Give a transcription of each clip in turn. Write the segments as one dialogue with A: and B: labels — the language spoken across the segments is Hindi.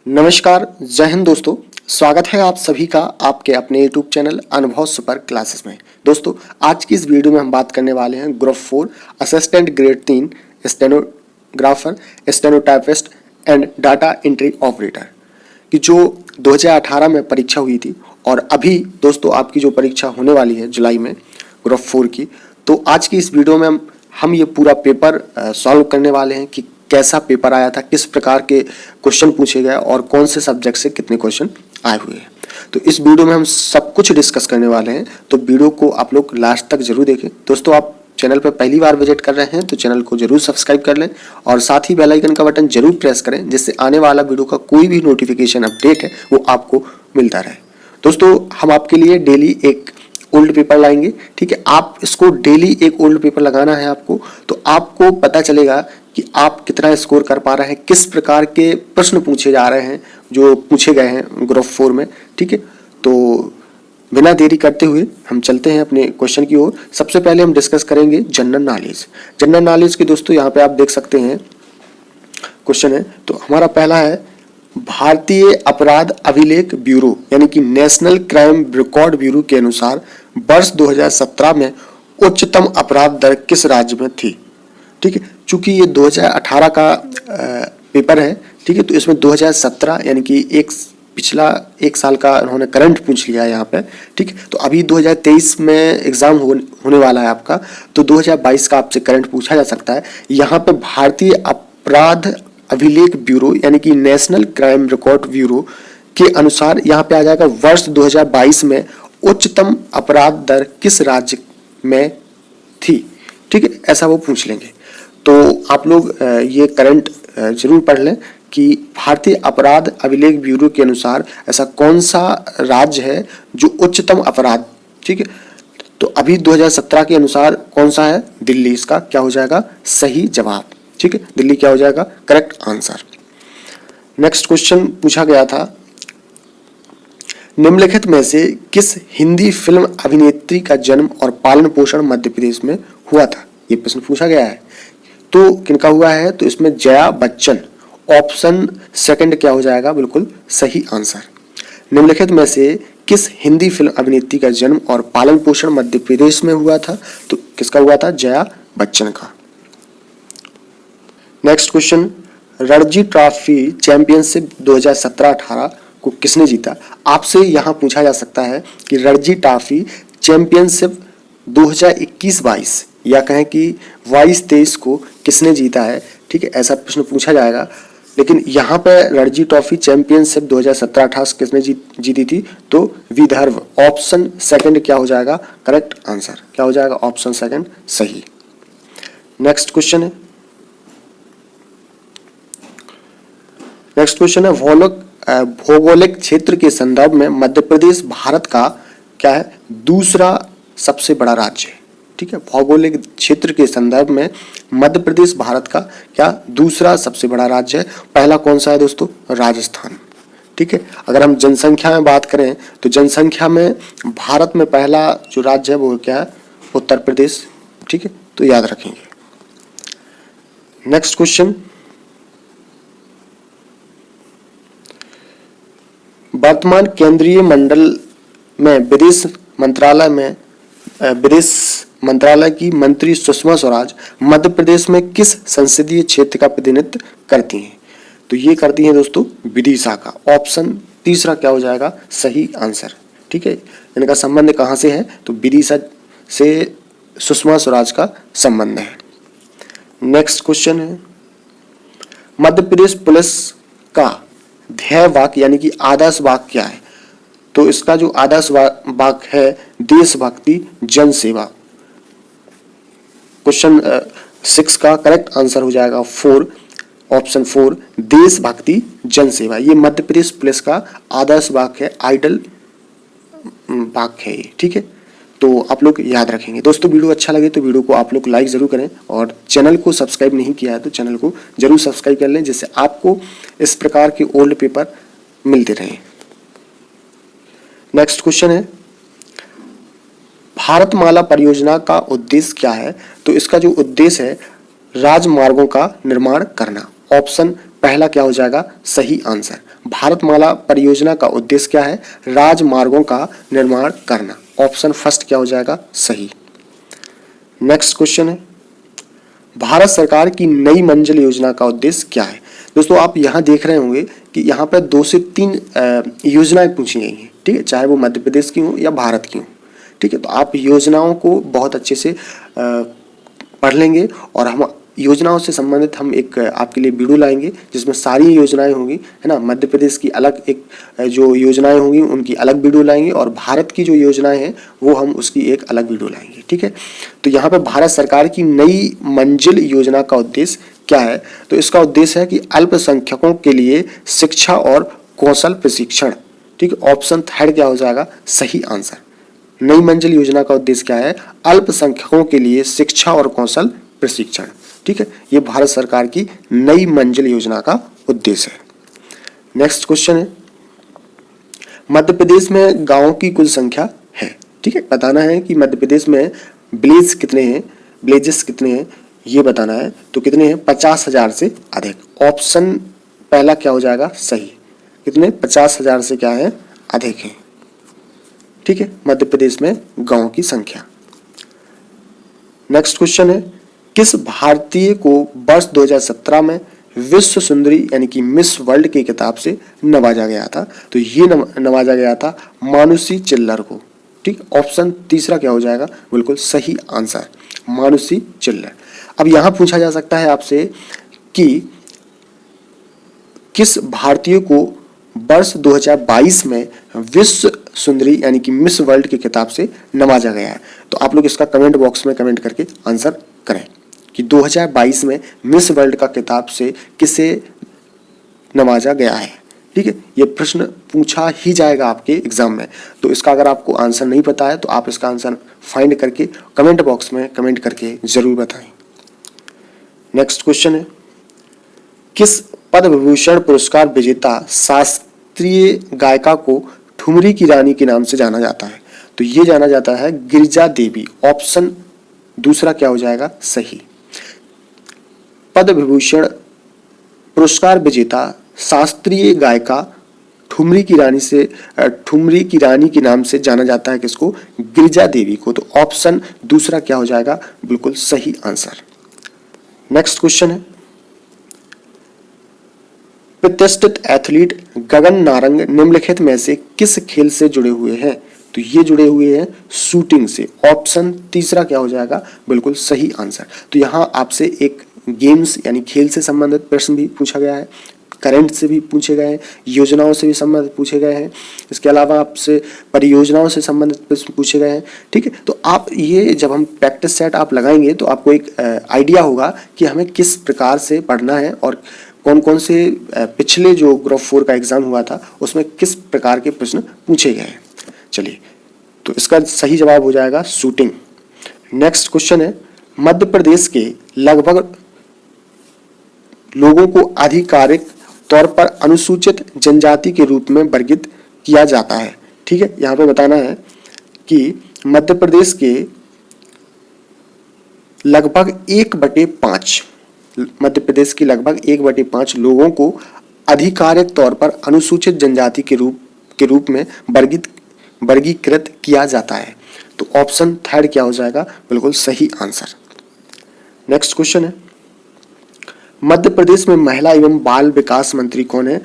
A: नमस्कार, जय हिंद दोस्तों। स्वागत है आप सभी का आपके अपने यूट्यूब चैनल अनुभव सुपर क्लासेस में। दोस्तों, आज की इस वीडियो में हम बात करने वाले हैं group 4 assistant grade 3 stenographer, stenotypist and data entry operator की जो 2018 में परीक्षा हुई थी और अभी दोस्तों आपकी जो परीक्षा होने वाली है जुलाई में ग्रुप 4 की। तो आज की इस वीडियो में हम ये पूरा पेपर सॉल्व करने वाले हैं कि कैसा पेपर आया था, किस प्रकार के क्वेश्चन पूछे गए और कौन से सब्जेक्ट से कितने क्वेश्चन आए हुए हैं। तो इस वीडियो में हम सब कुछ डिस्कस करने वाले हैं, तो वीडियो को आप लोग लास्ट तक जरूर देखें। दोस्तों, आप चैनल पर पहली बार विजिट कर रहे हैं तो चैनल को जरूर सब्सक्राइब कर लें और साथ ही बेल आइकन का बटन जरूर प्रेस करें, जिससे आने वाला वीडियो का कोई भी नोटिफिकेशन अपडेट है वो आपको मिलता रहे। दोस्तों, हम आपके लिए डेली एक ओल्ड पेपर लाएंगे, ठीक है। आप इसको डेली एक ओल्ड पेपर लगाना है आपको, तो आपको पता चलेगा कि आप कितना स्कोर कर पा रहे हैं, किस प्रकार के प्रश्न पूछे जा रहे हैं जो पूछे गए हैं ग्रुप 4 में, ठीक है। तो बिना देरी करते हुए हम चलते हैं अपने क्वेश्चन की ओर। सबसे पहले हम डिस्कस करेंगे जनरल नॉलेज। जनरल नॉलेज के दोस्तों यहाँ पे आप देख सकते हैं क्वेश्चन है। तो हमारा पहला है, भारतीय अपराध अभिलेख ब्यूरो यानी कि नेशनल क्राइम रिकॉर्ड ब्यूरो के अनुसार वर्ष 2017 में उच्चतम अपराध दर किस राज्य में थी, ठीक है। चूंकि ये 2018 का पेपर है, ठीक है, तो इसमें 2017 यानी कि पिछला एक साल का उन्होंने करंट पूछ लिया है यहाँ पे, ठीक है। तो अभी 2023 में एग्जाम होने वाला है आपका, तो 2022 का आपसे करंट पूछा जा सकता है। यहाँ पे भारतीय अपराध अभिलेख ब्यूरो यानी कि नेशनल क्राइम रिकॉर्ड ब्यूरो के अनुसार यहाँ पे आ जाएगा वर्ष 2022 में उच्चतम अपराध दर किस राज्य में थी, ठीक है, ऐसा वो पूछ लेंगे। तो आप लोग ये करंट जरूर पढ़ लें कि भारतीय अपराध अभिलेख ब्यूरो के अनुसार ऐसा कौन सा राज्य है जो उच्चतम अपराध, ठीक है। तो अभी 2017 के अनुसार कौन सा है, दिल्ली इसका क्या हो जाएगा सही जवाब, ठीक है। दिल्ली क्या हो जाएगा करेक्ट आंसर। नेक्स्ट क्वेश्चन पूछा गया था, निम्नलिखित में से किस हिंदी फिल्म अभिनेत्री का जन्म और पालन पोषण मध्य प्रदेश में हुआ था, ये प्रश्न पूछा गया है। तो किनका हुआ है, तो इसमें जया बच्चन, ऑप्शन सेकंड क्या हो जाएगा बिल्कुल सही आंसर। निम्नलिखित में से किस हिंदी फिल्म अभिनेत्री का जन्म और पालन पोषण मध्य प्रदेश में हुआ था, तो किसका हुआ था जया बच्चन का। Next question, Ranji trophy championship 2017-18 को किसने जीता। आपसे यहां पूछा जा सकता है कि रणजी ट्रॉफी चैंपियनशिप 2021-22 या कहें कि 22-23 को किसने जीता है, ठीक है, ऐसा प्रश्न पूछा जाएगा। लेकिन यहाँ पे रणजी ट्रॉफी चैंपियनशिप 2017-18 किसने जीती थी, तो विदर्भ, ऑप्शन सेकंड क्या हो जाएगा करेक्ट आंसर, क्या हो जाएगा ऑप्शन सेकंड सही। नेक्स्ट क्वेश्चन है, भौगोलिक क्षेत्र के संदर्भ में मध्य प्रदेश भारत का क्या है दूसरा सबसे बड़ा राज्य है, ठीक है। भौगोलिक क्षेत्र के संदर्भ में मध्य प्रदेश भारत का क्या दूसरा सबसे बड़ा राज्य है। पहला कौन सा है दोस्तों, राजस्थान, ठीक है। अगर हम जनसंख्या में बात करें तो जनसंख्या में भारत में पहला जो राज्य है वो क्या है उत्तर प्रदेश, ठीक है, तो याद रखेंगे। नेक्स्ट क्वेश्चन, वर्तमान केंद्रीय मंडल में विदेश मंत्रालय की मंत्री सुषमा स्वराज मध्य प्रदेश में किस संसदीय क्षेत्र का प्रतिनिधित्व करती हैं, तो ये करती हैं दोस्तों विदिशा का, ऑप्शन तीसरा क्या हो जाएगा सही आंसर, ठीक है। इनका संबंध कहां से है, तो विदिशा से सुषमा स्वराज का संबंध है। नेक्स्ट क्वेश्चन है, मध्य प्रदेश पुलिस का ध्येय वाक्य यानी कि आदर्श वाक्य क्या है, तो इसका जो आदर्श वाक्य है देशभक्ति जन सेवा। क्वेश्चन 6 का करेक्ट आंसर हो जाएगा 4, ऑप्शन 4 देशभक्ति जन सेवा। ये मध्य प्रदेश पुलिस का आदर्श वाक्य है, आइडल वाक्य है ये, ठीक है। तो आप लोग याद रखेंगे। दोस्तों, वीडियो अच्छा लगे तो वीडियो को आप लोग लाइक जरूर करें और चैनल को सब्सक्राइब नहीं किया है तो चैनल को जरूर सब्सक्राइब कर लें, जिससे आपको इस प्रकार के ओल्ड पेपर मिलते रहें। नेक्स्ट क्वेश्चन है, भारतमाला परियोजना का उद्देश्य क्या है, तो इसका जो उद्देश्य है राजमार्गों का निर्माण करना, ऑप्शन पहला क्या हो जाएगा सही आंसर। भारतमाला परियोजना का उद्देश्य क्या है, राजमार्गों का निर्माण करना। ऑप्शन फर्स्ट क्या हो जाएगा सही। नेक्स्ट क्वेश्चन है, भारत सरकार की नई मंजिल योजना का उद्देश्य क्या है। दोस्तों आप यहाँ देख रहे होंगे कि यहाँ पर 2 से 3 योजनाएं पूछी गई हैं, ठीक है, चाहे वो मध्य प्रदेश की हो या भारत की हो, ठीक है। तो आप योजनाओं को बहुत अच्छे से पढ़ लेंगे और हम योजनाओं से संबंधित हम एक आपके लिए वीडियो लाएंगे जिसमें सारी योजनाएं होंगी, है ना। मध्य प्रदेश की अलग एक जो योजनाएं होंगी उनकी अलग वीडियो लाएंगे और भारत की जो योजनाएं हैं वो हम उसकी एक अलग वीडियो लाएंगे, ठीक है। तो यहाँ पे भारत सरकार की नई मंजिल योजना का उद्देश्य क्या है, तो इसका उद्देश्य है कि अल्पसंख्यकों के लिए शिक्षा और कौशल प्रशिक्षण, ठीक है। ऑप्शन थर्ड क्या हो जाएगा सही आंसर। नई मंजिल योजना का उद्देश्य क्या है, अल्पसंख्यकों के लिए शिक्षा और कौशल प्रशिक्षण, ठीक है। ये भारत सरकार की नई मंजिल योजना का उद्देश्य है। नेक्स्ट क्वेश्चन है, मध्य प्रदेश में गांवों की कुल संख्या है, ठीक है। बताना है कि मध्य प्रदेश में विलेज कितने हैं, विलेजेस कितने हैं ये बताना है। तो कितने हैं 50,000 से अधिक। ऑप्शन पहला क्या हो जाएगा सही, कितने 50,000 से क्या है अधिक है, ठीक है, मध्य प्रदेश में गांवों की संख्या। नेक्स्ट क्वेश्चन है, किस भारतीय को वर्ष 2017 में विश्व सुंदरी यानी कि मिस वर्ल्ड के खिताब से नवाजा गया था। तो ये नवाजा गया था मानुषी चिल्लर को, ठीक। ऑप्शन तीसरा क्या हो जाएगा बिल्कुल सही आंसर मानुषी चिल्लर। अब यहां पूछा जा सकता है आपसे कि किस भारतीय को वर्ष 2022 में विश्व सुंदरी यानी कि मिस वर्ल्ड के खिताब से नवाजा गया है। तो आप लोग इसका कमेंट बॉक्स में कमेंट करके आंसर करें कि 2022 में मिस वर्ल्ड का खिताब से किसे नवाजा गया है, ठीक है। ये प्रश्न पूछा ही जाएगा आपके एग्जाम में। तो इसका अगर आपको आंसर नहीं पता है तो आप इसका आंसर फाइंड करके कमेंट बॉक्स में कमेंट करके जरूर बताएं। नेक्स्ट क्वेश्चन है, किस पद्म विभूषण पुरस्कार विजेता शास्त्रीय गायिका को ठुमरी की रानी के नाम से जाना जाता है। तो ये जाना जाता है गिरिजा देवी। ऑप्शन दूसरा क्या हो जाएगा सही। पद्म विभूषण पुरस्कार विजेता शास्त्रीय गायिका ठुमरी की रानी के नाम से जाना जाता है किसको, गिरिजा देवी को। तो ऑप्शन दूसरा क्या हो जाएगा बिल्कुल सही आंसर। नेक्स्ट क्वेश्चन है, प्रतिष्ठित एथलीट गगन नारंग निम्नलिखित में से किस खेल से जुड़े हुए हैं। तो ये जुड़े हुए हैं शूटिंग से। ऑप्शन तीसरा क्या हो जाएगा बिल्कुल सही आंसर। तो यहाँ आपसे एक गेम्स यानी खेल से संबंधित प्रश्न भी पूछा गया है, करंट से भी पूछे गए हैं, योजनाओं से भी संबंधित पूछे गए हैं, इसके अलावा आपसे परियोजनाओं से संबंधित प्रश्न पूछे गए हैं, ठीक है। तो आप ये जब हम प्रैक्टिस सेट आप लगाएंगे तो आपको एक आइडिया होगा कि हमें किस प्रकार से पढ़ना है और कौन कौन से पिछले जो ग्रुप 4 का एग्जाम हुआ था उसमें किस प्रकार के प्रश्न पूछे गए हैं। चलिए, तो इसका सही जवाब हो जाएगा शूटिंग। नेक्स्ट क्वेश्चन है, मध्य प्रदेश के लगभग लोगों को आधिकारिक तौर पर अनुसूचित जनजाति के रूप में वर्गीकृत किया जाता है, ठीक है। यहाँ पे बताना है कि मध्य प्रदेश के लगभग 1/5 मध्य प्रदेश की लगभग 1/5 लोगों को आधिकारिक तौर पर अनुसूचित जनजाति के रूप में वर्गीकृत किया जाता है। तो ऑप्शन थर्ड क्या हो जाएगा बिल्कुल सही आंसर। नेक्स्ट क्वेश्चन है, मध्य प्रदेश में महिला एवं बाल विकास मंत्री कौन है,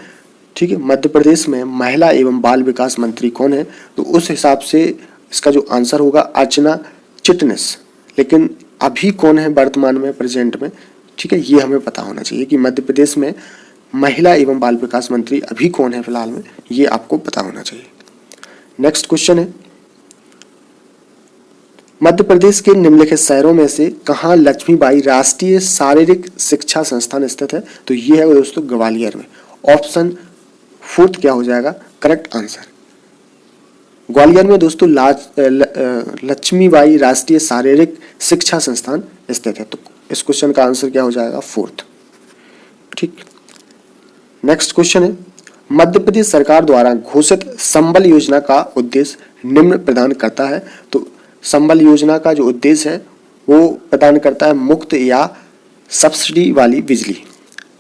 A: ठीक है। मध्य प्रदेश में महिला एवं बाल विकास मंत्री कौन है, तो उस हिसाब से इसका जो आंसर होगा अर्चना चिटनिस। लेकिन अभी कौन है वर्तमान में प्रेजेंट में, ठीक है, ये हमें पता होना चाहिए कि मध्य प्रदेश में महिला एवं बाल विकास मंत्री अभी कौन है फिलहाल में, ये आपको पता होना चाहिए। नेक्स्ट क्वेश्चन है, मध्य प्रदेश के निम्नलिखित शहरों में से कहाँ लक्ष्मीबाई राष्ट्रीय शारीरिक शिक्षा संस्थान स्थित है। तो ये है दोस्तों ग्वालियर में। ऑप्शन फोर्थ क्या हो जाएगा करेक्ट आंसर। ग्वालियर में दोस्तों लक्ष्मीबाई राष्ट्रीय शारीरिक शिक्षा संस्थान स्थित है। तो इस क्वेश्चन का आंसर क्या हो जाएगा फोर्थ, ठीक। नेक्स्ट क्वेश्चन है, मध्य प्रदेश सरकार द्वारा घोषित संबल योजना का उद्देश्य निम्न प्रदान करता है। तो संबल योजना का जो उद्देश्य है वो प्रदान करता है मुफ्त या सब्सिडी वाली बिजली।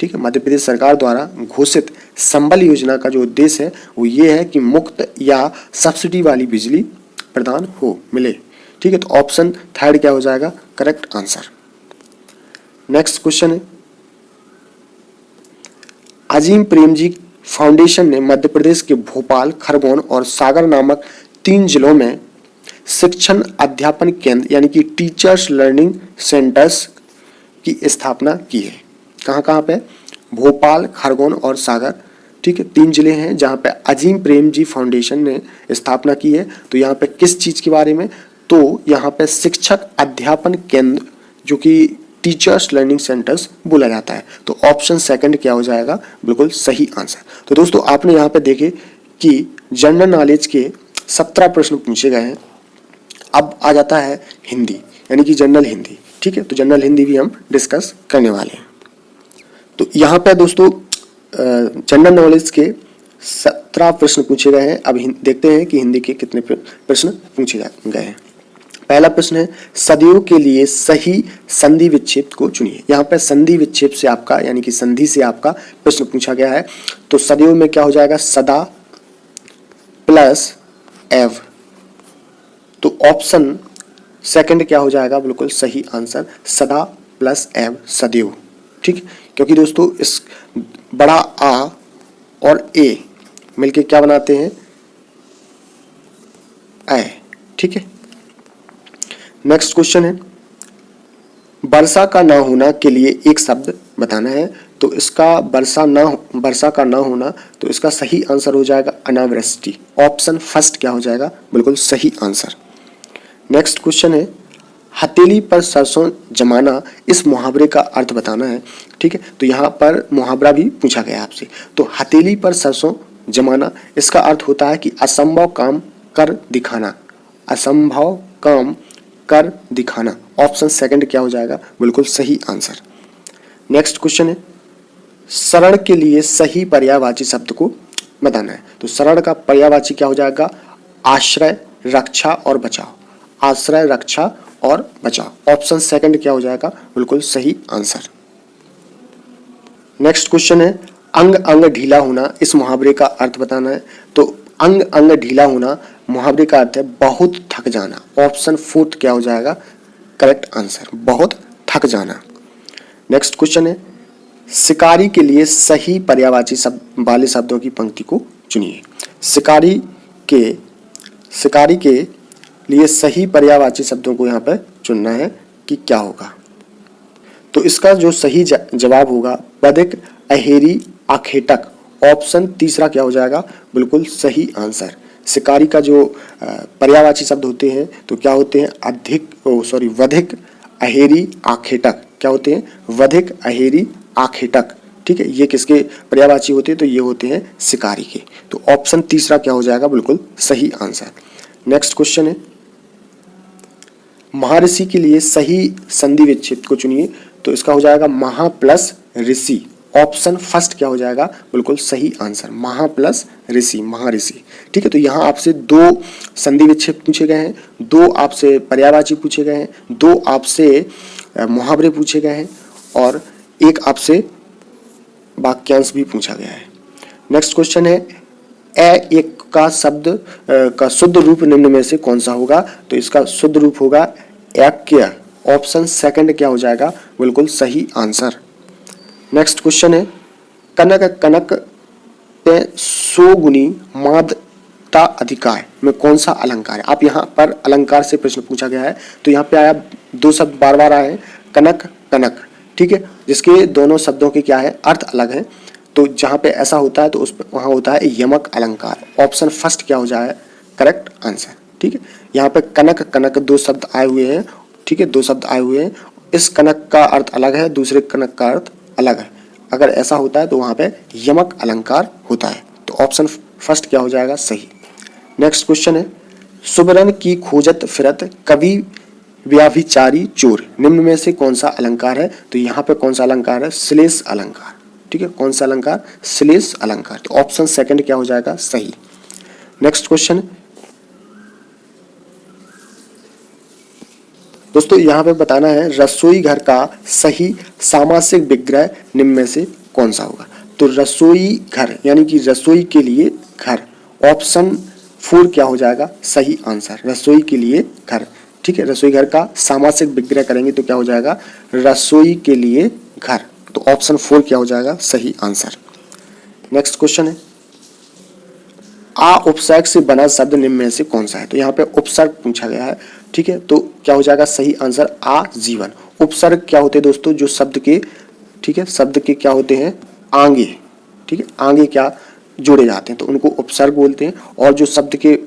A: ठीक है। मध्य प्रदेश सरकार द्वारा घोषित संबल योजना का जो उद्देश्य है वो ये है कि मुफ्त या सब्सिडी वाली बिजली प्रदान हो मिले, ठीक है। तो ऑप्शन थर्ड क्या हो जाएगा करेक्ट आंसर। नेक्स्ट क्वेश्चन है, अजीम प्रेमजी फाउंडेशन ने मध्य प्रदेश के भोपाल, खरगोन और सागर नामक 3 जिलों में शिक्षण अध्यापन केंद्र यानी कि टीचर्स लर्निंग सेंटर्स की स्थापना की है। कहाँ कहाँ पे? भोपाल, खरगोन और सागर, ठीक है। 3 जिले हैं जहाँ पे अजीम प्रेमजी फाउंडेशन ने स्थापना की है। तो यहाँ पे किस चीज़ के बारे में? तो यहाँ पे शिक्षक अध्यापन केंद्र जो कि टीचर्स लर्निंग सेंटर्स बोला जाता है। तो ऑप्शन सेकंड क्या हो जाएगा बिल्कुल सही आंसर। तो दोस्तों आपने यहाँ पे देखे कि जनरल नॉलेज के 17 प्रश्न पूछे गए हैं। अब आ जाता है हिंदी यानी कि जनरल हिंदी, ठीक है। तो जनरल हिंदी भी हम डिस्कस करने वाले हैं। तो यहाँ पे दोस्तों जनरल नॉलेज के 17 प्रश्न पूछे गए हैं। अब देखते हैं कि हिंदी के कितने प्रश्न पूछे गए हैं। पहला प्रश्न है, सदियों के लिए सही संधि विच्छेद को चुनिए। यहाँ पे संधि विच्छेद से आपका यानी कि संधि से आपका प्रश्न पूछा गया है। तो सदियों में क्या हो जाएगा? सदा प्लस एव। तो ऑप्शन सेकंड क्या हो जाएगा बिल्कुल सही आंसर, सदा प्लस एव सदैव, ठीक। क्योंकि दोस्तों इस बड़ा आ और ए मिलके क्या बनाते हैं? ए, ठीक है। नेक्स्ट क्वेश्चन है, वर्षा का ना होना के लिए एक शब्द बताना है। तो इसका वर्षा का ना होना, तो इसका सही आंसर हो जाएगा अनावृष्टि। ऑप्शन फर्स्ट क्या हो जाएगा बिल्कुल सही आंसर। नेक्स्ट क्वेश्चन है, हथेली पर सरसों जमाना, इस मुहावरे का अर्थ बताना है, ठीक है। तो यहाँ पर मुहावरा भी पूछा गया आपसे। तो हथेली पर सरसों जमाना, इसका अर्थ होता है कि असंभव काम कर दिखाना, असंभव काम कर दिखाना। ऑप्शन सेकंड क्या हो जाएगा बिल्कुल सही आंसर। नेक्स्ट क्वेश्चन है, शरण के लिए सही पर्यायवाची शब्द को बताना है। तो शरण का पर्यायवाची क्या हो जाएगा? आश्रय, रक्षा और बचाव। आश्रय, रक्षा और बचाव। ऑप्शन सेकंड क्या हो जाएगा बिल्कुल सही आंसर। नेक्स्ट क्वेश्चन है, अंग अंग ढीला होना, इस मुहावरे का अर्थ बताना है। तो अंग अंग ढीला होना मुहावरे का अर्थ है बहुत थक जाना। ऑप्शन फोर्थ क्या हो जाएगा करेक्ट आंसर, बहुत थक जाना। नेक्स्ट क्वेश्चन है, शिकारी के लिए सही पर्यायवाची शब्द वाले शब्दों की पंक्ति को चुनिए। शिकारी के लिए सही पर्यायवाची शब्दों को यहाँ पर चुनना है कि क्या होगा। तो इसका जो सही जवाब होगा बधिक, अहेरी, आखेटक। ऑप्शन तीसरा क्या हो जाएगा बिल्कुल सही आंसर। शिकारी का जो पर्यायवाची शब्द होते हैं तो क्या होते हैं? वधिक, अहेरी, आखेटक। क्या होते हैं? वधिक, अहेरी, आखेटक, ठीक है। ये किसके पर्यायवाची होते हैं? तो ये होते हैं शिकारी के। तो ऑप्शन तीसरा क्या हो जाएगा बिल्कुल सही आंसर। नेक्स्ट क्वेश्चन है, महर्षि के लिए सही संधि विच्छेद को चुनिए। तो इसका हो जाएगा महा प्लस ऋषि। ऑप्शन फर्स्ट क्या हो जाएगा बिल्कुल सही आंसर, महा प्लस ऋषि, महर्षि, ठीक है। तो यहाँ आपसे 2 संधि विच्छेद पूछे गए हैं, 2 आपसे पर्यायवाची पूछे गए हैं, 2 आपसे मुहावरे पूछे गए हैं और 1 आपसे वाक्यांश भी पूछा गया है। नेक्स्ट क्वेश्चन है, एक का शब्द का शुद्ध रूप निम्न में से कौन सा होगा? तो इसका शुद्ध रूप होगा ऐक्य। ऑप्शन सेकंड क्या हो जाएगा बिल्कुल सही आंसर। नेक्स्ट क्वेश्चन है, कनक कनक पे 100 गुनी मादता अधिकार में कौन सा अलंकार है? आप यहाँ पर अलंकार से प्रश्न पूछा गया है। तो यहाँ पे आया 2 शब्द बार बार आए हैं, कनक कनक, ठीक है, जिसके दोनों शब्दों के क्या है अर्थ अलग है। तो जहाँ पे ऐसा होता है तो उस वहाँ होता है यमक अलंकार। ऑप्शन फर्स्ट क्या हो जाए करेक्ट आंसर, ठीक है। यहाँ पे कनक कनक 2 शब्द आए हुए हैं, ठीक है, 2 शब्द आए हुए हैं। इस कनक का अर्थ अलग है, दूसरे कनक का अर्थ अलग है। अगर ऐसा होता है तो वहाँ पे यमक अलंकार होता है। तो ऑप्शन फर्स्ट क्या हो जाएगा सही। नेक्स्ट क्वेश्चन है, सुबरन की खोजत फिरत कवि व्याभिचारी चोर, निम्न में से कौन सा अलंकार है? तो यहाँ पे कौन सा अलंकार है? श्लेष अलंकार, ठीक है। कौन सा अलंकार? श्लेष अलंकार। तो ऑप्शन सेकंड क्या हो जाएगा सही। नेक्स्ट क्वेश्चन दोस्तों यहाँ पे बताना है, रसोई घर का सही सामासिक विग्रह निम्न में से कौन सा होगा? तो रसोई घर यानी कि रसोई के लिए घर, ऑप्शन 4 क्या हो जाएगा सही आंसर, रसोई के लिए घर। ठीक है, रसोई घर का सामासिक विग्रह करेंगे तो क्या हो जाएगा रसोई के लिए घर, तो ऑप्शन 4 क्या हो जाएगा सही आंसर। नेक्स्ट क्वेश्चन है, आ उपसर्ग से बना शब्द निम्न में से कौन सा है? तो यहाँ पे उपसर्ग पूछा गया है। ठीक है, तो क्या हो जाएगा सही आंसर आजीवन। उपसर्ग क्या होते हैं दोस्तों? जो शब्द के, ठीक है, शब्द के क्या होते हैं आगे, ठीक है, आगे क्या जोड़े जाते हैं तो उनको उपसर्ग बोलते हैं, और जो शब्द के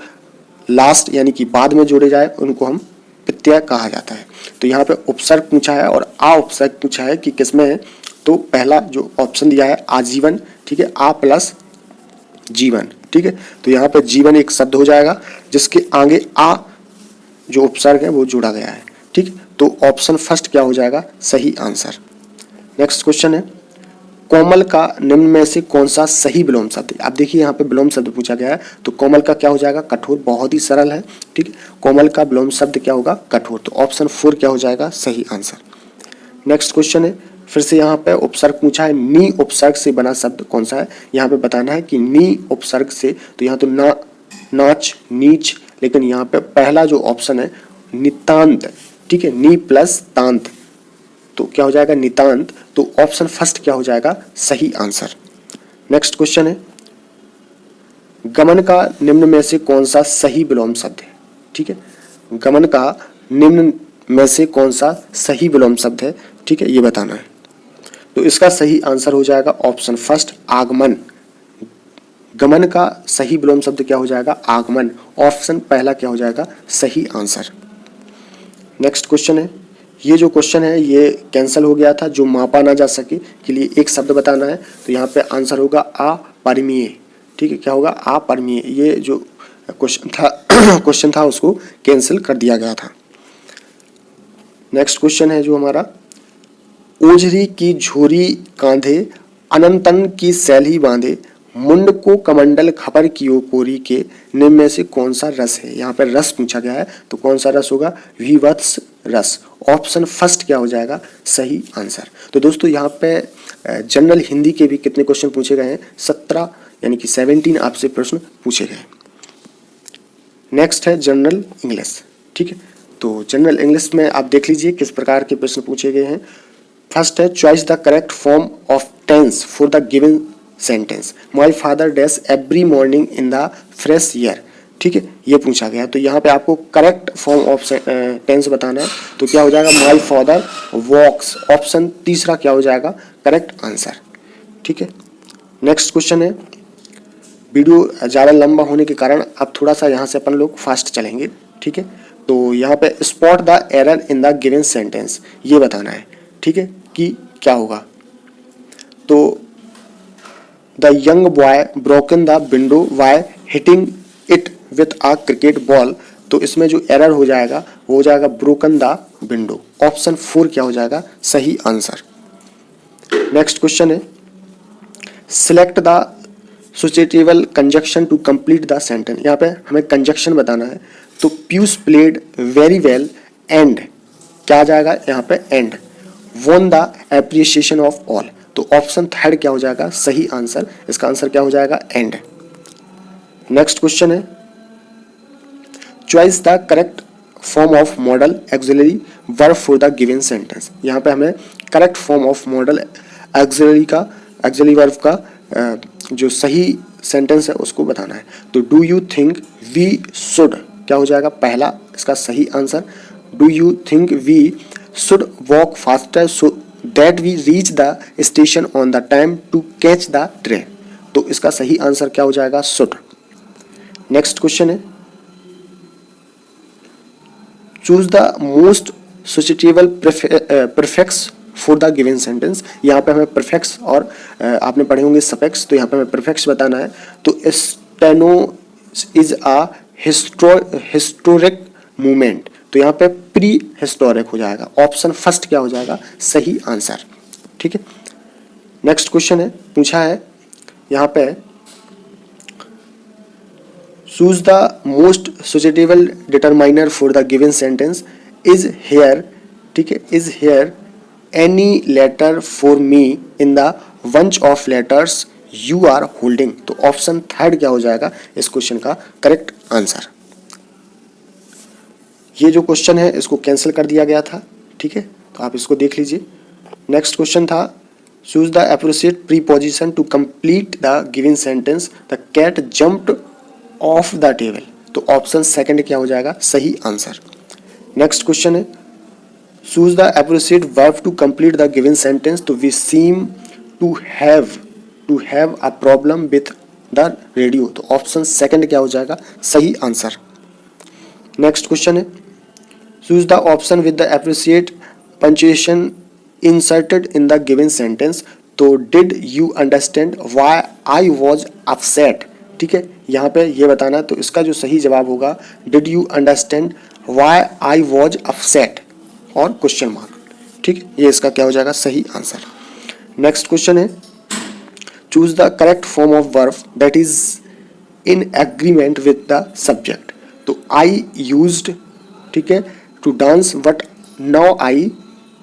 A: लास्ट यानी कि बाद में जोड़े जाए उनको हम प्रत्यय कहा जाता है। तो यहाँ पे उपसर्ग पूछा है और आ उपसर्ग पूछा है कि किसमें है, तो पहला जो ऑप्शन दिया है आजीवन, ठीक है, आ प्लस जीवन। ठीक है, तो यहाँ पे जीवन एक शब्द हो जाएगा जिसके आगे आ जो उपसर्ग है वो जोड़ा गया है। ठीक, तो ऑप्शन फर्स्ट क्या हो जाएगा सही आंसर। नेक्स्ट क्वेश्चन है, कोमल का निम्न में से कौन सा सही विलोम शब्द है? आप देखिए यहाँ पे विलोम शब्द पूछा गया है, तो कोमल का क्या हो जाएगा कठोर, बहुत ही सरल है। ठीक है, कोमल का विलोम शब्द क्या होगा कठोर, तो ऑप्शन 4 क्या हो जाएगा सही आंसर। नेक्स्ट क्वेश्चन है, फिर से यहाँ पे उपसर्ग पूछा है, नी उपसर्ग से बना शब्द कौन सा है? यहाँ पे बताना है कि नी उपसर्ग से, तो यहाँ तो ना, नाच, नीच, लेकिन यहाँ पे पहला जो ऑप्शन है नितांत, ठीक है, नी प्लस तांत, तो क्या हो जाएगा नितांत, तो ऑप्शन फर्स्ट क्या हो जाएगा सही आंसर। नेक्स्ट क्वेश्चन है, गमन का निम्न में से कौन सा सही विलोम शब्द है? ठीक है, गमन का निम्न में से कौन सा सही विलोम शब्द है? ठीक है, ये बताना है, तो इसका सही आंसर हो जाएगा ऑप्शन फर्स्ट आगमन। गमन का सही विलोम शब्द क्या हो जाएगा आगमन, ऑप्शन पहला क्या हो जाएगा सही आंसर। नेक्स्ट क्वेश्चन है, ये जो क्वेश्चन है ये कैंसिल हो गया था, जो मापा ना जा सके के लिए एक शब्द बताना है, तो यहाँ पे आंसर होगा अपरिमेय। ठीक है, क्या होगा अपरिमेय, ये जो क्वेश्चन था उसको कैंसिल कर दिया गया था। नेक्स्ट क्वेश्चन है जो हमारा, ओझरी की झोरी कांधे अनंतन की सैली बांधे मुंड को कमंडल खबर कियो कोरी के निम्न में से कौन सा रस है? यहाँ पर रस पूछा गया है, तो कौन सा रस होगा विवत्स रस, ऑप्शन फर्स्ट क्या हो जाएगा सही आंसर। तो दोस्तों यहाँ पे जनरल हिंदी के भी कितने क्वेश्चन पूछे गए हैं 17 यानी कि 17 आपसे प्रश्न पूछे गए। नेक्स्ट है जनरल इंग्लिश। ठीक है, तो जनरल इंग्लिश में आप देख लीजिए किस प्रकार के प्रश्न पूछे गए हैं। फर्स्ट है, choice the correct form of tense for the given sentence, my father dash every morning in the fresh air. ठीक है, ये पूछा गया, तो यहाँ पे आपको करेक्ट फॉर्म ऑफ टेंस बताना है, तो क्या हो जाएगा माई फादर वॉक्स, ऑप्शन तीसरा क्या हो जाएगा करेक्ट आंसर। ठीक है, नेक्स्ट क्वेश्चन है, वीडियो ज़्यादा लंबा होने के कारण अब थोड़ा सा यहाँ से अपन लोग फास्ट चलेंगे। ठीक है, तो यहाँ पे spot the error in the given sentence, ये बताना है। ठीक है, कि क्या होगा, तो the young boy broken the window by hitting it with a cricket ball, तो इसमें जो एरर हो जाएगा वो हो जाएगा ब्रोकन द विंडो, ऑप्शन 4 क्या हो जाएगा सही आंसर। नेक्स्ट क्वेश्चन है, select the suitable conjunction to complete the sentence, यहाँ पे हमें कंजक्शन बताना है, तो Piyush played very well and क्या आ जाएगा यहाँ पे and won the appreciation of all, तो ऑप्शन थर्ड क्या हो जाएगा सही आंसर, इसका आंसर क्या हो जाएगा एंड। नेक्स्ट क्वेश्चन है, choice the correct form of modal auxiliary verb for the given sentence, यहाँ पे हमें correct form of modal auxiliary verb का जो सही सेंटेंस है उसको बताना है, तो do you think we should क्या हो जाएगा पहला इसका सही answer, do you think we should walk faster so that we reach the station on the time to catch the train, तो इसका सही आंसर क्या हो जाएगा शुड। नेक्स्ट क्वेश्चन है, choose the most suitable prefix for the given sentence, यहाँ पे हमें प्रीफिक्स और आपने पढ़े होंगे सफिक्स, तो यहाँ पे हमें प्रीफिक्स बताना है, तो steno is a historic movement, तो यहाँ पे प्री हिस्टोरिक हो जाएगा, ऑप्शन फर्स्ट क्या हो जाएगा सही आंसर। ठीक है, नेक्स्ट क्वेश्चन है, पूछा है यहाँ पे choose the most suitable determiner for the given sentence is here. ठीक है, is here any letter for me in the bunch of letters you are holding. तो ऑप्शन थर्ड क्या हो जाएगा इस क्वेश्चन का करेक्ट आंसर। ये जो क्वेश्चन है इसको कैंसिल कर दिया गया था, ठीक है, तो आप इसको देख लीजिए। नेक्स्ट क्वेश्चन था choose the appropriate preposition to complete the given sentence the cat jumped off the table. तो ऑप्शन सेकंड क्या हो जाएगा सही आंसर। नेक्स्ट क्वेश्चन है choose the appropriate verb to complete the given sentence तो we seem to have a problem with the radio. तो ऑप्शन सेकंड क्या हो जाएगा सही आंसर। नेक्स्ट क्वेश्चन है choose the option with the appropriate punctuation inserted in the given sentence. तो did you understand why I was upset. ठीक है, यहाँ पे ये बताना, तो इसका जो सही जवाब होगा did you understand why I was upset और क्वेश्चन मार्क। ठीक, ये इसका क्या हो जाएगा सही आंसर। नेक्स्ट क्वेश्चन है choose the correct form of verb that is in agreement with the subject. तो आई यूज्ड, ठीक है, to dance but now I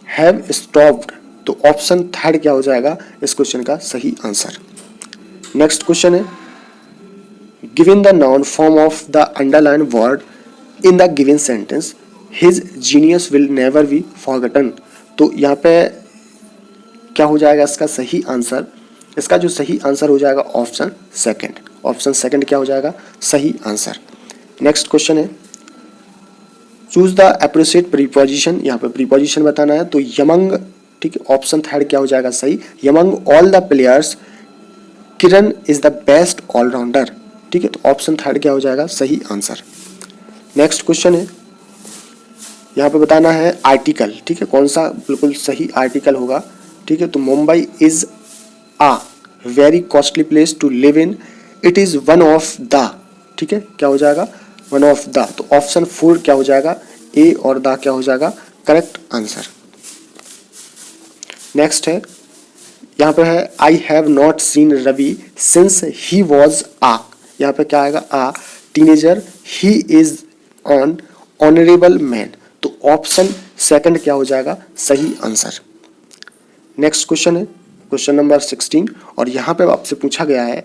A: have stopped. तो ऑप्शन थर्ड क्या हो जाएगा इस क्वेश्चन का सही आंसर। नेक्स्ट क्वेश्चन है given the noun form of the underline word in the given sentence his genius will never be forgotten. तो यहाँ पे क्या हो जाएगा इसका सही आंसर। इसका जो सही आंसर हो जाएगा ऑप्शन सेकंड। ऑप्शन सेकंड क्या हो जाएगा सही आंसर। नेक्स्ट क्वेश्चन है चूज द एप्रोप्रिएट प्रीपोजिशन। यहाँ पे प्रीपोजिशन बताना है तो यमंग, ठीक है, ऑप्शन थर्ड क्या हो जाएगा सही। Among all the players Kiran is the best allrounder. ठीक है, तो ऑप्शन थर्ड क्या हो जाएगा सही आंसर। नेक्स्ट क्वेश्चन है यहाँ पे बताना है आर्टिकल, ठीक है, कौन सा बिल्कुल सही आर्टिकल होगा। ठीक है, तो Mumbai is a very costly place to live in, it is one of the, ठीक है, क्या हो जाएगा वन ऑफ द। तो ऑप्शन फोर क्या हो जाएगा ए और द क्या हो जाएगा करेक्ट आंसर। नेक्स्ट है यहाँ पे है I have not seen Ravi since he was a. यहाँ पे क्या आएगा a teenager, he is on honourable man. तो ऑप्शन सेकंड क्या हो जाएगा सही आंसर। नेक्स्ट क्वेश्चन है क्वेश्चन नंबर 16 और यहाँ पे आपसे पूछा गया है,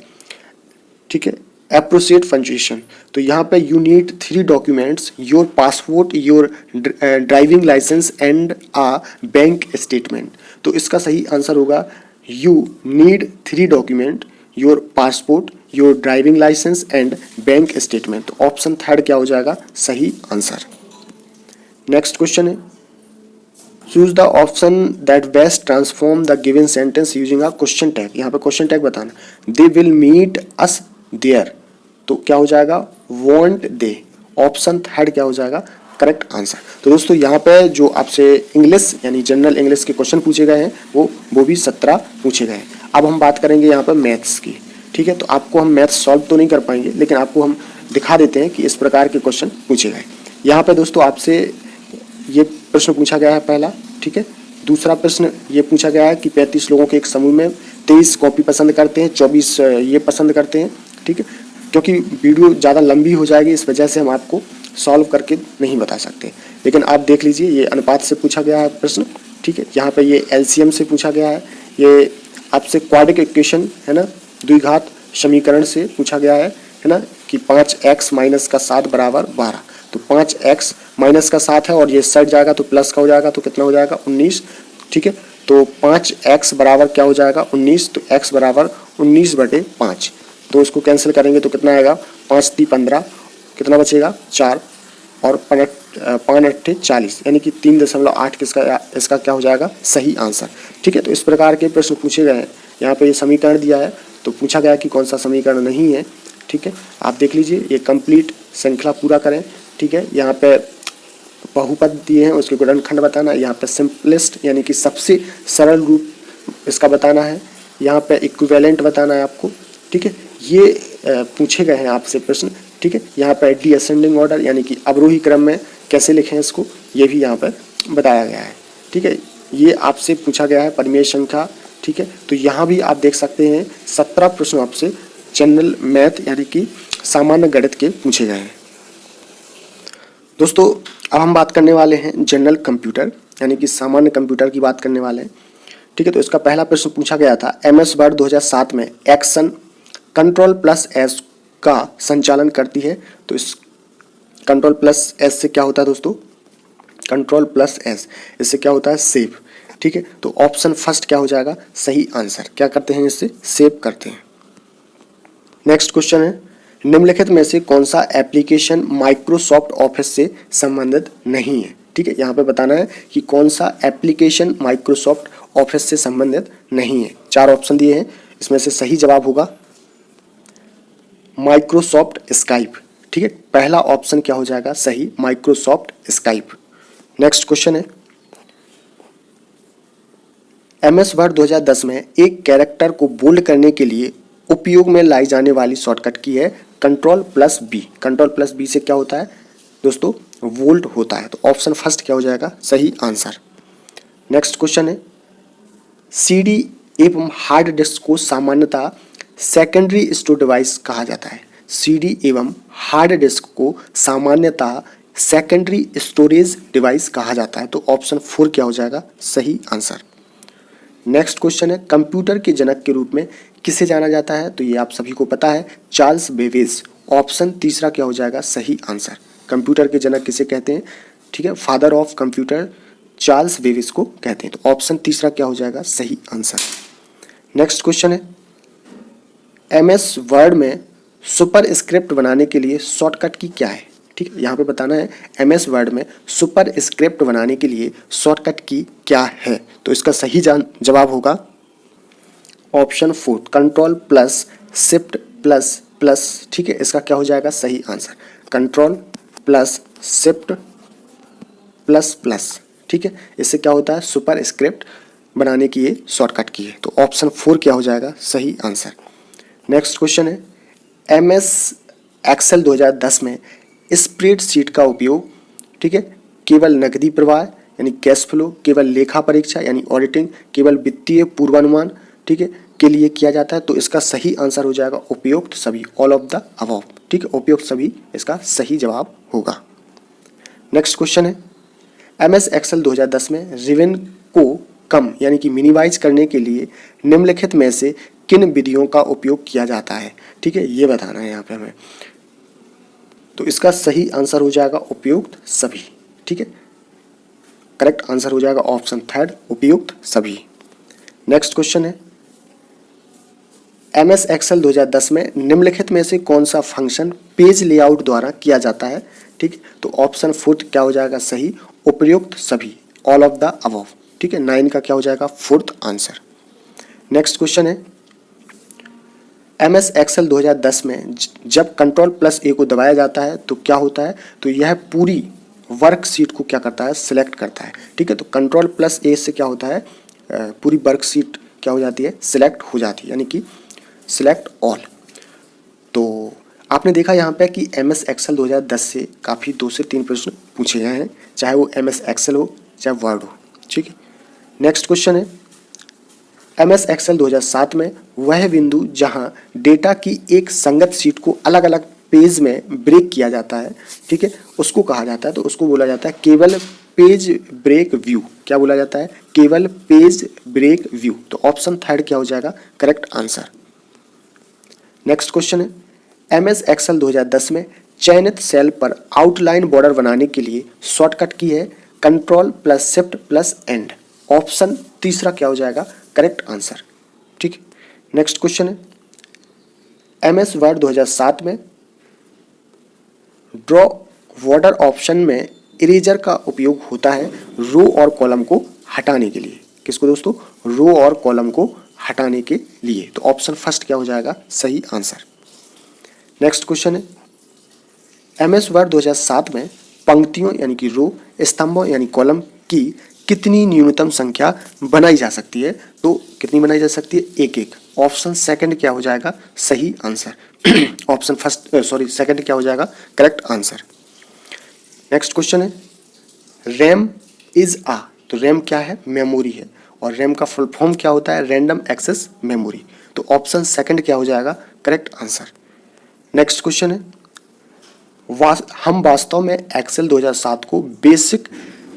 A: ठीक है, एप्रोप्रिएट पंक्चुएशन। तो यहाँ पे you need 3 documents your passport, your driving licence and a bank statement. तो इसका सही आंसर होगा you need 3 document your passport, your driving licence and bank statement. तो ऑप्शन थर्ड क्या हो जाएगा सही आंसर। नेक्स्ट क्वेश्चन है choose the option that best transform the given sentence using a question tag. यहाँ पे क्वेश्चन टैग बताना, they will meet us there. तो क्या हो जाएगा वॉन्ट दे। ऑप्शन थर्ड क्या हो जाएगा करेक्ट आंसर। तो दोस्तों यहाँ पे जो आपसे इंग्लिश यानी जनरल इंग्लिश के क्वेश्चन पूछे गए हैं वो भी 17 पूछे गए हैं। अब हम बात करेंगे यहाँ पर मैथ्स की, ठीक है। तो आपको हम मैथ्स सॉल्व तो नहीं कर पाएंगे लेकिन आपको हम दिखा देते हैं कि इस प्रकार के क्वेश्चन पूछे गए। यहाँ पे दोस्तों आपसे ये प्रश्न पूछा गया है पहला, ठीक है। दूसरा प्रश्न ये पूछा गया है कि 35 लोगों के एक समूह में 23 कॉपी पसंद करते हैं, 24 ये पसंद करते हैं, ठीक है। क्योंकि वीडियो ज़्यादा लंबी हो जाएगी इस वजह से हम आपको सॉल्व करके नहीं बता सकते, लेकिन आप देख लीजिए ये अनुपात से पूछा गया है प्रश्न, ठीक है। यहाँ पे ये एलसीएम से पूछा गया है, ये आपसे क्वाड्रिक इक्वेशन है ना, द्विघात समीकरण से पूछा गया है ना, कि 5x माइनस का 7 बराबर 12। तो 5x माइनस का 7 है और ये सट जाएगा तो प्लस का हो जाएगा, तो कितना हो जाएगा 19, ठीक है। तो 5x बराबर क्या हो जाएगा 19, तो x बराबर 19/5। तो इसको कैंसिल करेंगे तो कितना आएगा 5 × 15, कितना बचेगा 4 और 5 × 40 यानी कि 3.8 इसका क्या हो जाएगा सही आंसर, ठीक है। तो इस प्रकार के प्रश्न पूछे गए हैं। यहाँ पे ये समीकरण दिया है तो पूछा गया कि कौन सा समीकरण नहीं है, ठीक है। आप देख लीजिए ये कंप्लीट श्रृंखला पूरा करें, ठीक है। यहाँ पे बहुपद दिए हैं उसके गुणनखंड बताना, यहाँ पे सिंपलेस्ट यानी कि सबसे सरल रूप इसका बताना है, यहाँ पे इक्विवेलेंट बताना है आपको, ठीक है। ये पूछे गए हैं आपसे प्रश्न, ठीक है। यहाँ पे डिसेंडिंग ऑर्डर यानी कि अवरोही क्रम में कैसे लिखें इसको, ये भी यहाँ पर बताया गया है, ठीक है। ये आपसे पूछा गया है परिमेय संख्या, ठीक है। तो यहाँ भी आप देख सकते हैं 17 प्रश्न आपसे जनरल मैथ यानी कि सामान्य गणित के पूछे गए हैं। दोस्तों अब हम बात करने वाले हैं जनरल कंप्यूटर यानी कि सामान्य कंप्यूटर की बात करने वाले हैं। ठीक है, तो इसका पहला प्रश्न पूछा गया था MS वर्ड 2007 में एक्शन Ctrl+S का संचालन करती है। तो इस Ctrl+S से क्या होता है दोस्तों, Ctrl+S इससे क्या होता है, सेव। ठीक है, तो ऑप्शन फर्स्ट क्या हो जाएगा, सही आंसर। क्या करते हैं, इससे सेव करते हैं। नेक्स्ट क्वेश्चन है, निम्नलिखित में से कौन सा एप्लीकेशन माइक्रोसॉफ्ट ऑफिस से संबंधित नहीं है। ठीक है, यहाँ पे बताना है कि कौन सा एप्लीकेशन माइक्रोसॉफ्ट ऑफिस से संबंधित नहीं है। 4 ऑप्शन दिए हैं, इसमें से सही जवाब होगा माइक्रोसॉफ्ट स्काइप। ठीक है, पहला ऑप्शन क्या हो जाएगा, सही, माइक्रोसॉफ्ट स्काइप। नेक्स्ट क्वेश्चन है, MS वर्ड 2010 में एक कैरेक्टर को बोल्ड करने के लिए उपयोग में लाई जाने वाली शॉर्टकट की है Ctrl+B। Ctrl+B से क्या होता है दोस्तों, वोल्ट होता है। तो ऑप्शन फर्स्ट क्या हो जाएगा, सही आंसर। नेक्स्ट क्वेश्चन है, CD एवं हार्ड डिस्क को सामान्यतः सेकेंडरी स्टोरेज डिवाइस कहा जाता है। CD एवं हार्ड डिस्क को सामान्यतः सेकेंडरी स्टोरेज डिवाइस कहा जाता है। तो ऑप्शन 4 क्या हो जाएगा, सही आंसर। नेक्स्ट क्वेश्चन है, कंप्यूटर के जनक के रूप में किसे जाना जाता है। तो ये आप सभी को पता है, चार्ल्स बेबेज। ऑप्शन तीसरा क्या हो जाएगा, सही आंसर। कंप्यूटर के जनक किसे कहते हैं, ठीक है, father of computer Charles Babbage को कहते हैं। तो ऑप्शन तीसरा क्या हो जाएगा, सही आंसर। नेक्स्ट क्वेश्चन है, MS वर्ड में सुपर स्क्रिप्ट बनाने के लिए शॉर्टकट की क्या है। ठीक है, यहाँ पे बताना है MS वर्ड में सुपर स्क्रिप्ट बनाने के लिए शॉर्टकट की क्या है। तो इसका सही जवाब होगा ऑप्शन 4 Ctrl+Shift++। ठीक है, इसका क्या हो जाएगा, सही आंसर, Ctrl+Shift++। ठीक है, इससे क्या होता है, सुपर स्क्रिप्ट बनाने की ये शॉर्टकट की है। तो ऑप्शन 4 क्या हो जाएगा, सही आंसर। नेक्स्ट क्वेश्चन है, MS एक्सेल 2010 में स्प्रेडशीट का उपयोग, ठीक है, केवल नकदी प्रवाह यानी कैश फ्लो, केवल लेखा परीक्षा यानी ऑडिटिंग, केवल वित्तीय पूर्वानुमान, ठीक है, के लिए किया जाता है। तो इसका सही आंसर हो जाएगा उपयुक्त सभी, ऑल ऑफ द अबव। ठीक है, उपयुक्त सभी इसका सही जवाब होगा। नेक्स्ट क्वेश्चन है, MS एक्सेल 2010 में रिवेन को कम यानी कि मिनिमाइज करने के लिए निम्नलिखित में से किन विधियों का उपयोग किया जाता है। ठीक है, ये बताना है यहाँ पे हमें। तो इसका सही आंसर हो जाएगा उपयुक्त सभी। ठीक है, करेक्ट आंसर हो जाएगा ऑप्शन 3 उपयुक्त सभी। नेक्स्ट क्वेश्चन है, MS एक्सेल 2010 में निम्नलिखित में से कौन सा फंक्शन पेज लेआउट द्वारा किया जाता है। ठीक, तो ऑप्शन 4 क्या हो जाएगा, सही, उपयुक्त सभी, ऑल ऑफ द अबव। ठीक है, 9 का क्या हो जाएगा, 4th आंसर। नेक्स्ट क्वेश्चन है, MS एक्सेल 2010 में जब Ctrl+A को दबाया जाता है तो क्या होता है, तो यह पूरी वर्कशीट को क्या करता है, सिलेक्ट करता है। ठीक है, तो Ctrl+A से क्या होता है, पूरी वर्कशीट क्या हो जाती है, सिलेक्ट हो जाती है, यानी कि सिलेक्ट ऑल। तो आपने देखा यहाँ पे कि MS एक्सेल 2010 से काफ़ी 2 से 3 प्रश्न पूछे गए हैं, चाहे वो MS एक्सेल हो चाहे वर्ड हो। ठीक है, नेक्स्ट क्वेश्चन है, MS एक्सेल 2007 में वह बिंदु जहाँ डेटा की एक संगत शीट को अलग अलग पेज में ब्रेक किया जाता है, ठीक है, उसको कहा जाता है। तो उसको बोला जाता है केवल पेज ब्रेक व्यू। क्या बोला जाता है, केवल पेज ब्रेक व्यू। तो ऑप्शन 3 क्या हो जाएगा, करेक्ट आंसर। नेक्स्ट क्वेश्चन है, MS एक्सेल 2010 में चयनित सेल पर आउटलाइन बॉर्डर बनाने के लिए शॉर्टकट की है Ctrl+Shift+End। ऑप्शन तीसरा क्या हो जाएगा, करेक्ट आंसर। ठीक, नेक्स्ट क्वेश्चन है, MS वर्ड 2007 में ड्रॉ बॉर्डर ऑप्शन में इरेजर का उपयोग होता है रो और कॉलम को हटाने के लिए। किसको दोस्तों, रो और कॉलम को हटाने के लिए। तो ऑप्शन फर्स्ट क्या हो जाएगा, सही आंसर। नेक्स्ट क्वेश्चन है, MS वर्ड 2007 में पंक्तियों यानी कि रो, स्तंभों यानी कॉलम की कितनी न्यूनतम संख्या बनाई जा सकती है। तो कितनी बनाई जा सकती है, 1-1। ऑप्शन सेकंड क्या हो जाएगा, सही आंसर। ऑप्शन सेकंड क्या हो जाएगा, करेक्ट आंसर। नेक्स्ट क्वेश्चन है, रैम इज आ। तो रैम क्या है, मेमोरी है, और रैम का फुल फॉर्म क्या होता है, रैंडम एक्सेस मेमोरी। तो ऑप्शन सेकंड क्या हो जाएगा, करेक्ट आंसर। नेक्स्ट क्वेश्चन है, हम वास्तव में एक्सेल 2007 को बेसिक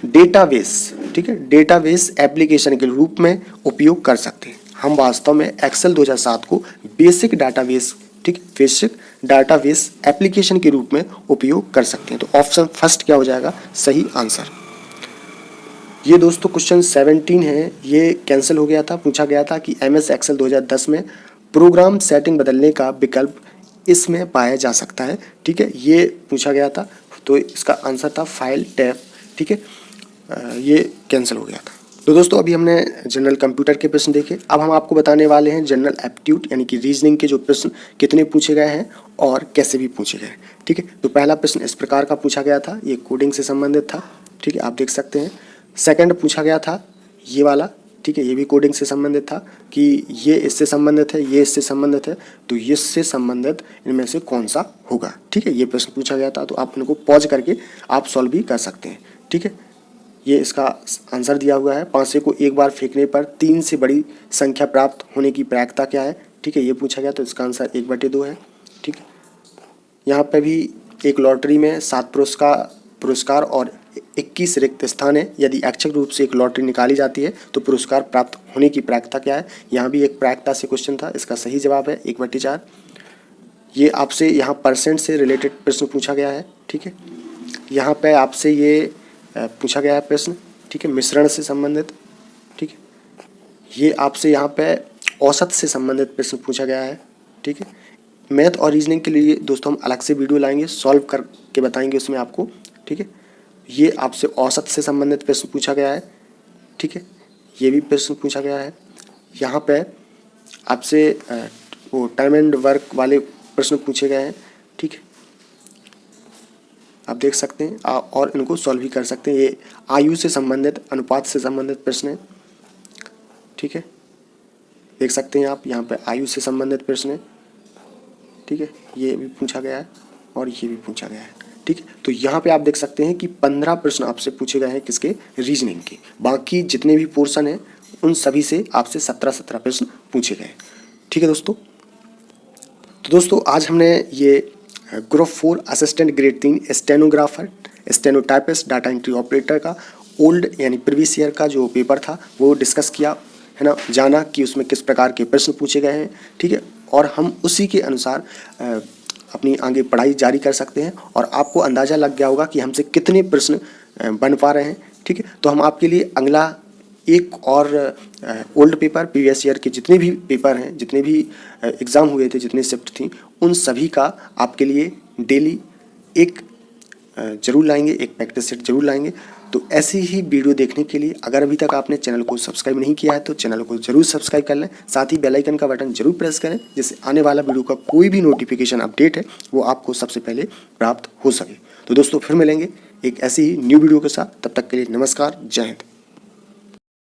A: डेटाबेस ठीक है, डेटाबेस एप्लीकेशन के रूप में उपयोग कर सकते हैं। हम वास्तव में एक्सेल 2007 को बेसिक डाटाबेस, ठीक, बेसिक डाटाबेस एप्लीकेशन के रूप में उपयोग कर सकते हैं। तो ऑप्शन फर्स्ट क्या हो जाएगा सही आंसर। ये दोस्तों क्वेश्चन 17 है, ये कैंसिल हो गया था। पूछा गया था कि MS एक्सेल 2010 में प्रोग्राम सेटिंग बदलने का विकल्प इसमें पाया जा सकता है, ठीक है, ये पूछा गया था। तो इसका आंसर था फाइल टैब, ठीक है, ये कैंसिल हो गया था। तो दोस्तों अभी हमने जनरल कंप्यूटर के प्रश्न देखे। अब हम आपको बताने वाले हैं जनरल एप्टीट्यूड यानी कि रीजनिंग के जो प्रश्न कितने पूछे गए हैं और कैसे भी पूछे गए, ठीक है। तो पहला प्रश्न इस प्रकार का पूछा गया था, ये कोडिंग से संबंधित था, ठीक है, आप देख सकते हैं। सेकंड पूछा गया था ये वाला, ठीक है, ये भी कोडिंग से संबंधित था कि ये इससे संबंधित है, ये इससे संबंधित है, तो इससे संबंधित इनमें से कौन सा होगा, ठीक है, ये प्रश्न पूछा गया था। तो आप इनको पॉज करके आप सॉल्व भी कर सकते हैं, ठीक है। ये इसका आंसर दिया हुआ है, 5 को एक बार फेंकने पर 3 से बड़ी संख्या प्राप्त होने की प्रायिकता क्या है, ठीक है, ये पूछा गया। तो इसका आंसर 1/2 है, ठीक है। यहाँ पे भी एक लॉटरी में 7 पुरस्कार और 21 रिक्त स्थान है। यदि ऐच्छिक रूप से एक लॉटरी निकाली जाती है तो पुरस्कार प्राप्त होने की प्रायिकता क्या है। यहाँ भी एक प्रायिकता से क्वेश्चन था, इसका सही जवाब है 1/4। ये आपसे यहाँ परसेंट से रिलेटेड प्रश्न पूछा गया है, ठीक है। यहाँ पे आपसे ये पूछा गया है प्रश्न, ठीक है, मिश्रण से संबंधित, ठीक है। ये आपसे यहाँ पे औसत से संबंधित प्रश्न पूछा गया है, ठीक है। मैथ और रीजनिंग के लिए दोस्तों हम अलग से वीडियो लाएंगे, सॉल्व करके बताएंगे उसमें आपको, ठीक है। ये आपसे औसत से संबंधित प्रश्न पूछा गया है, ठीक है, ये भी प्रश्न पूछा गया है। यहाँ पे आपसे वो टाइम एंड वर्क वाले प्रश्न पूछे गए हैं, ठीक है, आप देख सकते हैं और इनको सॉल्व भी कर सकते हैं। ये आयु से संबंधित, अनुपात से संबंधित प्रश्न है, ठीक है, देख सकते हैं आप, यहाँ पे आयु से संबंधित प्रश्न है, ठीक है, ये भी पूछा गया है और ये भी पूछा गया है, ठीक है। तो यहाँ पे आप देख सकते हैं कि 15 प्रश्न आपसे पूछे गए हैं किसके, रीजनिंग के। बाकी जितने भी पोर्शन हैं उन सभी से आपसे 17 प्रश्न पूछे गए, ठीक है दोस्तों। तो दोस्तों आज हमने ये group 4 assistant grade 3 stenographer, stenotypist, data entry operator का ओल्ड यानी प्रीवियस ईयर का जो पेपर था वो डिस्कस किया है ना, जाना कि उसमें किस प्रकार के प्रश्न पूछे गए हैं, ठीक है। और हम उसी के अनुसार अपनी आगे पढ़ाई जारी कर सकते हैं और आपको अंदाज़ा लग गया होगा कि हमसे कितने प्रश्न बन पा रहे हैं, ठीक है। तो हम आपके लिए अगला एक और ओल्ड पेपर, प्रीवियस ईयर के जितने भी पेपर हैं, जितने भी एग्ज़ाम हुए थे, जितने शिफ्ट थी, उन सभी का आपके लिए डेली एक ज़रूर लाएंगे, एक प्रैक्टिस सेट जरूर लाएंगे। तो ऐसी ही वीडियो देखने के लिए अगर अभी तक आपने चैनल को सब्सक्राइब नहीं किया है तो चैनल को जरूर सब्सक्राइब कर लें, साथ ही बेल आइकन का बटन जरूर प्रेस करें, जिससे आने वाला वीडियो का कोई भी नोटिफिकेशन अपडेट है वो आपको सबसे पहले प्राप्त हो सके। तो दोस्तों फिर मिलेंगे एक ऐसी ही न्यू वीडियो के साथ, तब तक के लिए नमस्कार, जय हिंद।